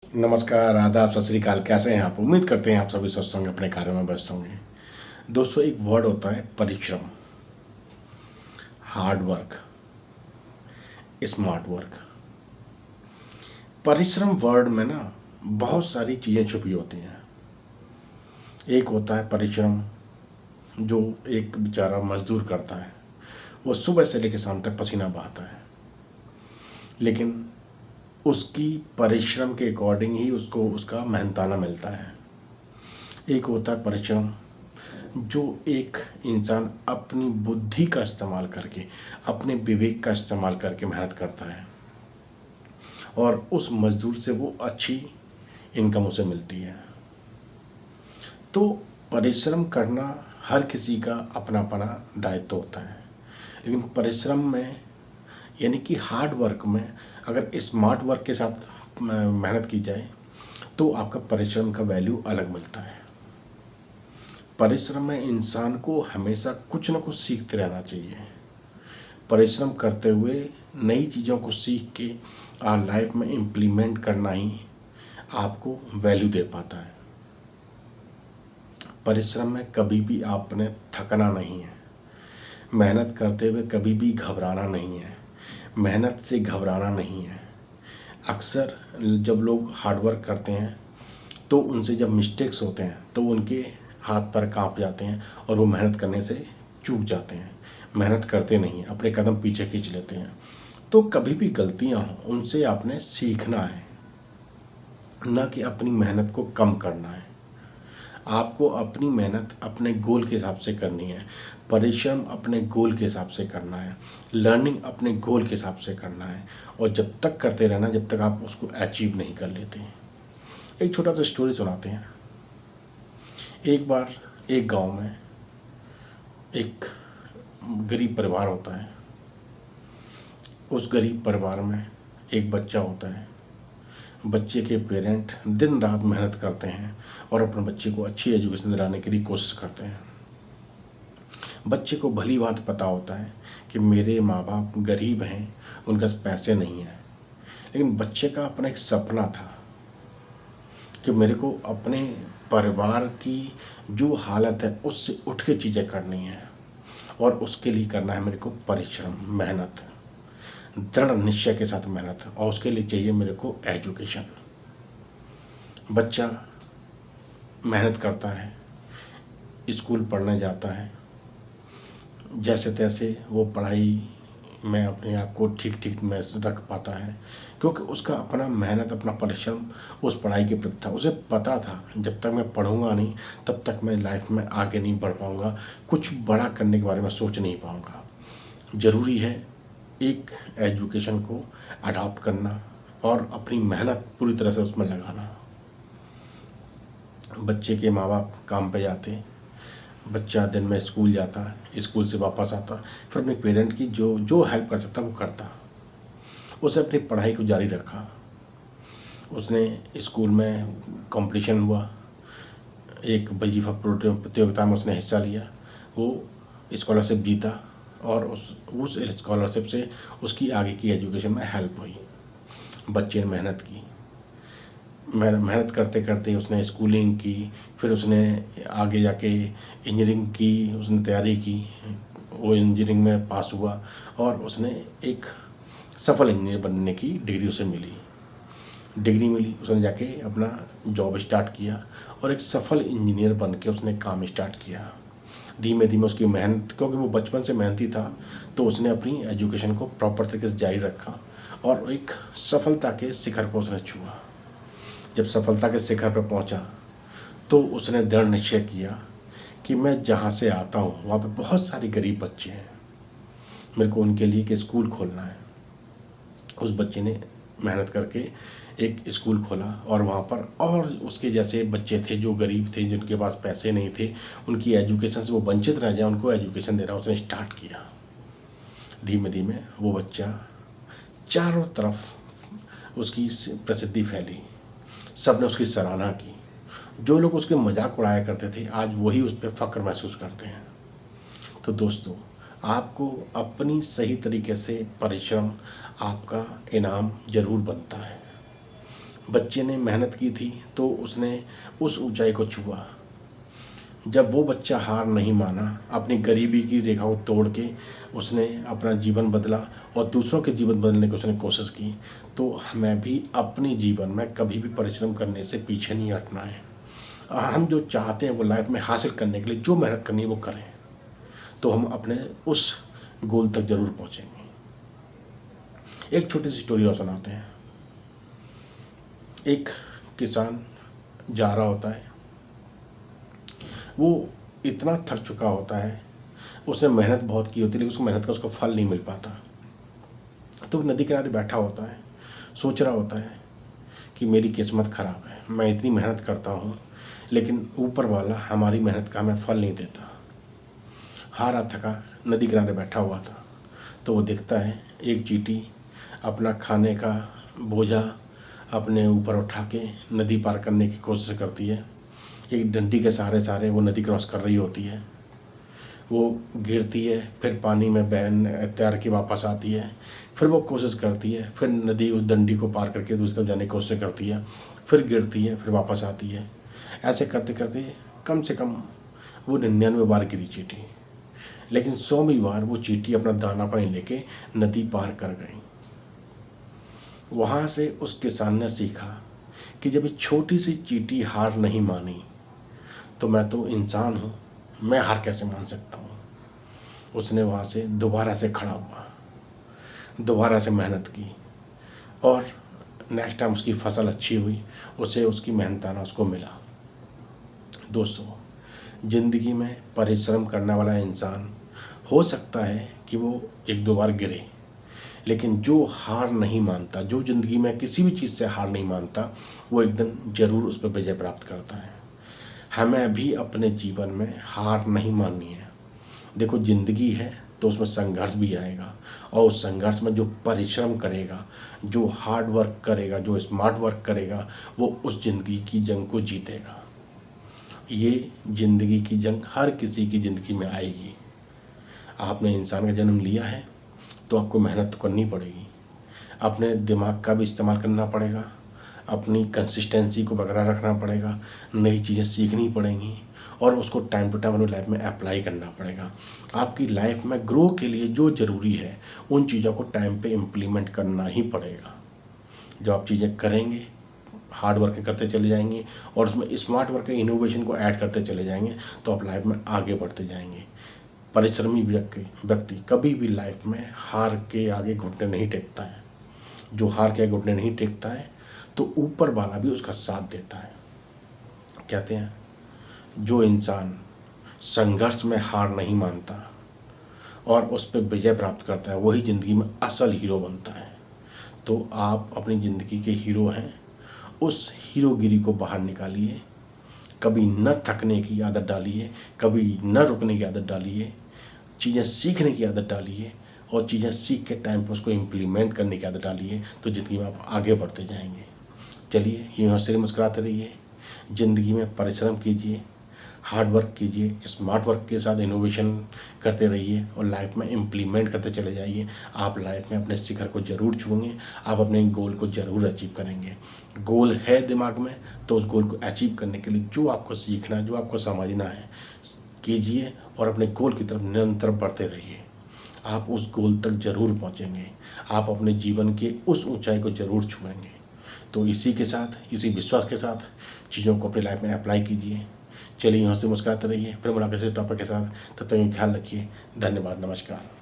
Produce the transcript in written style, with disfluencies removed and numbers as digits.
नमस्कार, आदाब, सत श्री अकाल। कैसे हैं आप? उम्मीद करते हैं आप सभी स्वस्थ होंगे, अपने कार्यों में व्यस्त होंगे। दोस्तों, एक वर्ड होता है परिश्रम, हार्ड वर्क, स्मार्ट वर्क। परिश्रम वर्ड में ना बहुत सारी चीज़ें छुपी होती हैं। एक होता है परिश्रम जो एक बेचारा मजदूर करता है, वो सुबह से लेकर शाम तक पसीना बहाता है, लेकिन उसकी परिश्रम के अकॉर्डिंग ही उसको उसका मेहनताना मिलता है। एक होता है परिश्रम जो एक इंसान अपनी बुद्धि का इस्तेमाल करके, अपने विवेक का इस्तेमाल करके मेहनत करता है और उस मज़दूर से वो अच्छी इनकम उसे मिलती है। तो परिश्रम करना हर किसी का अपना अपना दायित्व होता है, लेकिन परिश्रम में यानी कि हार्ड वर्क में अगर स्मार्ट वर्क के साथ मेहनत की जाए तो आपका परिश्रम का वैल्यू अलग मिलता है। परिश्रम में इंसान को हमेशा कुछ न कुछ सीखते रहना चाहिए। परिश्रम करते हुए नई चीज़ों को सीख के लाइफ में इम्प्लीमेंट करना ही आपको वैल्यू दे पाता है। परिश्रम में कभी भी आपने थकना नहीं है। मेहनत करते हुए कभी भी घबराना नहीं है। मेहनत से घबराना नहीं है। अक्सर जब लोग हार्ड वर्क करते हैं तो उनसे जब मिस्टेक्स होते हैं तो उनके हाथ पैर कांप जाते हैं और वो मेहनत करने से चूक जाते हैं। मेहनत करते नहीं, अपने कदम पीछे खींच लेते हैं। तो कभी भी गलतियां हों उनसे आपने सीखना है, न कि अपनी मेहनत को कम करना है। आपको अपनी मेहनत अपने गोल के हिसाब से करनी है, परिश्रम अपने गोल के हिसाब से करना है, लर्निंग अपने गोल के हिसाब से करना है, और जब तक करते रहना जब तक आप उसको अचीव नहीं कर लेते। एक छोटा सा स्टोरी सुनाते हैं। एक बार एक गांव में एक गरीब परिवार होता है। उस गरीब परिवार में एक बच्चा होता है। बच्चे के पेरेंट दिन रात मेहनत करते हैं और अपने बच्चे को अच्छी एजुकेशन दिलाने के लिए कोशिश करते हैं। बच्चे को भली बात पता होता है कि मेरे माँ बाप गरीब हैं, उनके पास पैसे नहीं हैं, लेकिन बच्चे का अपना एक सपना था कि मेरे को अपने परिवार की जो हालत है उससे उठ के चीज़ें करनी है, और उसके लिए करना है मेरे को परिश्रम, मेहनत, दृढ़ निश्चय के साथ मेहनत, और उसके लिए चाहिए मेरे को एजुकेशन। बच्चा मेहनत करता है, स्कूल पढ़ने जाता है, जैसे तैसे वो पढ़ाई में अपने आप को ठीक ठीक में रख पाता है, क्योंकि उसका अपना मेहनत, अपना परिश्रम उस पढ़ाई के प्रति था। उसे पता था जब तक मैं पढ़ूंगा नहीं तब तक मैं लाइफ में आगे नहीं बढ़ पाऊंगा, कुछ बड़ा करने के बारे में सोच नहीं पाऊंगा। ज़रूरी है एक एजुकेशन को अडॉप्ट करना और अपनी मेहनत पूरी तरह से उसमें लगाना। बच्चे के माँ बाप काम पे जाते, बच्चा दिन में स्कूल जाता, स्कूल से वापस आता, फिर अपने पेरेंट की जो जो हेल्प कर सकता वो करता। उसने अपनी पढ़ाई को जारी रखा। उसने स्कूल में कंपटीशन हुआ, एक वजीफ़ा प्रतियोगिता में उसने हिस्सा लिया, वो स्कॉलरशिप जीता, और उस स्कॉलरशिप से उसकी आगे की एजुकेशन में हेल्प हुई। बच्चे ने मेहनत की, मेहनत करते करते उसने स्कूलिंग की, फिर उसने आगे जाके इंजीनियरिंग की, उसने तैयारी की, वो इंजीनियरिंग में पास हुआ और उसने एक सफल इंजीनियर बनने की डिग्री मिली। उसने जाके अपना जॉब स्टार्ट किया और एक सफल इंजीनियर बन के उसने काम स्टार्ट किया। धीमे धीमे उसकी मेहनत, क्योंकि वो बचपन से मेहनती था, तो उसने अपनी एजुकेशन को प्रॉपर तरीके से जारी रखा और एक सफलता के शिखर को उसने छुआ। जब सफलता के शिखर पर पहुंचा तो उसने दृढ़ निश्चय किया कि मैं जहाँ से आता हूँ वहाँ पे बहुत सारे गरीब बच्चे हैं, मेरे को उनके लिए एक स्कूल खोलना है। उस बच्चे ने मेहनत करके एक स्कूल खोला और वहाँ पर और उसके जैसे बच्चे थे जो गरीब थे, जिनके पास पैसे नहीं थे, उनकी एजुकेशन से वो वंचित रह जाए, उनको एजुकेशन देना उसने स्टार्ट किया। धीमे धीमे वो बच्चा चारों तरफ उसकी प्रसिद्धि फैली, सब ने उसकी सराहना की। जो लोग उसके मजाक उड़ाया करते थे आज वही उस पर फ़ख्र महसूस करते हैं। तो दोस्तों, आपको अपनी सही तरीके से परिश्रम, आपका इनाम ज़रूर बनता है। बच्चे ने मेहनत की थी तो उसने उस ऊंचाई को छुआ। जब वो बच्चा हार नहीं माना, अपनी गरीबी की रेखा को तोड़ के उसने अपना जीवन बदला और दूसरों के जीवन बदलने की उसने कोशिश की, तो हमें भी अपनी जीवन में कभी भी परिश्रम करने से पीछे नहीं हटना है। हम जो चाहते हैं वो लाइफ में हासिल करने के लिए जो मेहनत करनी है वो करें, तो हम अपने उस गोल तक ज़रूर पहुँचेंगे। एक छोटी सी स्टोरी और सुनाते हैं। एक किसान जा रहा होता है, वो इतना थक चुका होता है, उसने मेहनत बहुत की होती है लेकिन उसको मेहनत का उसको फल नहीं मिल पाता। तो वो नदी किनारे बैठा होता है, सोच रहा होता है कि मेरी किस्मत ख़राब है, मैं इतनी मेहनत करता हूँ लेकिन ऊपर वाला हमारी मेहनत का हमें फल नहीं देता। हारा थका नदी किनारे बैठा हुआ था, तो वो देखता है एक चींटी अपना खाने का बोझा अपने ऊपर उठा के नदी पार करने की कोशिश करती है। एक डंडी के सहारे सहारे वो नदी क्रॉस कर रही होती है। वो गिरती है, फिर पानी में बहन तैर के वापस आती है, फिर वो कोशिश करती है, फिर नदी उस डंडी को पार करके दूसरी तरफ जाने की कोशिश करती है, फिर गिरती है, फिर वापस आती है। ऐसे करते करते कम से कम वो 99 बार गिरी चींटी, लेकिन 100वीं बार वो चींटी अपना दाना पानी लेके नदी पार कर गई। वहाँ से उस किसान ने सीखा कि जब एक छोटी सी चींटी हार नहीं मानी तो मैं तो इंसान हूँ, मैं हार कैसे मान सकता हूँ। उसने वहाँ से दोबारा से खड़ा हुआ, दोबारा से मेहनत की और नेक्स्ट टाइम उसकी फसल अच्छी हुई, उसे उसकी मेहनताना उसको मिला। दोस्तों, ज़िंदगी में परिश्रम करने वाला इंसान हो सकता है कि वो एक दो बार गिरे, लेकिन जो हार नहीं मानता, जो ज़िंदगी में किसी भी चीज़ से हार नहीं मानता, वो एक दिन ज़रूर उस पर विजय प्राप्त करता है। हमें भी अपने जीवन में हार नहीं माननी है। देखो, ज़िंदगी है तो उसमें संघर्ष भी आएगा, और उस संघर्ष में जो परिश्रम करेगा, जो हार्ड वर्क करेगा, जो स्मार्ट वर्क करेगा, वो उस ज़िंदगी की जंग को जीतेगा। ये ज़िंदगी की जंग हर किसी की ज़िंदगी में आएगी। आपने इंसान का जन्म लिया है तो आपको मेहनत तो करनी पड़ेगी, अपने दिमाग का भी इस्तेमाल करना पड़ेगा, अपनी कंसिस्टेंसी को बरकरार रखना पड़ेगा, नई चीज़ें सीखनी पड़ेंगी और उसको टाइम टू टाइम अपनी लाइफ में अप्लाई करना पड़ेगा। आपकी लाइफ में ग्रो के लिए जो ज़रूरी है उन चीज़ों को टाइम पे इम्प्लीमेंट करना ही पड़ेगा। जब आप चीज़ें करेंगे, हार्ड वर्क करते चले जाएंगे और उसमें स्मार्ट वर्क इनोवेशन को ऐड करते चले जाएंगे, तो आप लाइफ में आगे बढ़ते जाएंगे। परिश्रमी व्यक्ति कभी भी लाइफ में हार के आगे घुटने नहीं टेकता है। जो हार के आगे घुटने नहीं टेकता है तो ऊपर वाला भी उसका साथ देता है। कहते हैं, जो इंसान संघर्ष में हार नहीं मानता और उस पर विजय प्राप्त करता है, वही ज़िंदगी में असल हीरो बनता है। तो आप अपनी ज़िंदगी के हीरो हैं, उस हीरोगिरी को बाहर निकालिए। कभी न थकने की आदत डालिए, कभी न रुकने की आदत डालिए, चीज़ें सीखने की आदत डालिए और चीज़ें सीख के टाइम पर उसको इम्प्लीमेंट करने की आदत डालिए, तो ज़िंदगी में आप आगे बढ़ते जाएंगे। चलिए, यूँ हंसते मुस्कुराते रहिए, ज़िंदगी में परिश्रम कीजिए, हार्ड वर्क कीजिए, स्मार्ट वर्क के साथ इनोवेशन करते रहिए और लाइफ में इम्प्लीमेंट करते चले जाइए। आप लाइफ में अपने शिखर को ज़रूर छूएंगे, आप अपने गोल को ज़रूर अचीव करेंगे। गोल है दिमाग में तो उस गोल को अचीव करने के लिए जो आपको सीखना है, जो आपको समझना है, कीजिए और अपने गोल की तरफ निरंतर बढ़ते रहिए। आप उस गोल तक ज़रूर पहुँचेंगे, आप अपने जीवन के उस ऊंचाई को ज़रूर छुएंगे। तो इसी के साथ, इसी विश्वास के साथ चीज़ों को अपनी लाइफ में अप्लाई कीजिए। चलिए, यहाँ से मुस्कुराते रहिए। फिर मुलाकात से टॉपिक के साथ, तब तक ख्याल रखिए। धन्यवाद, नमस्कार।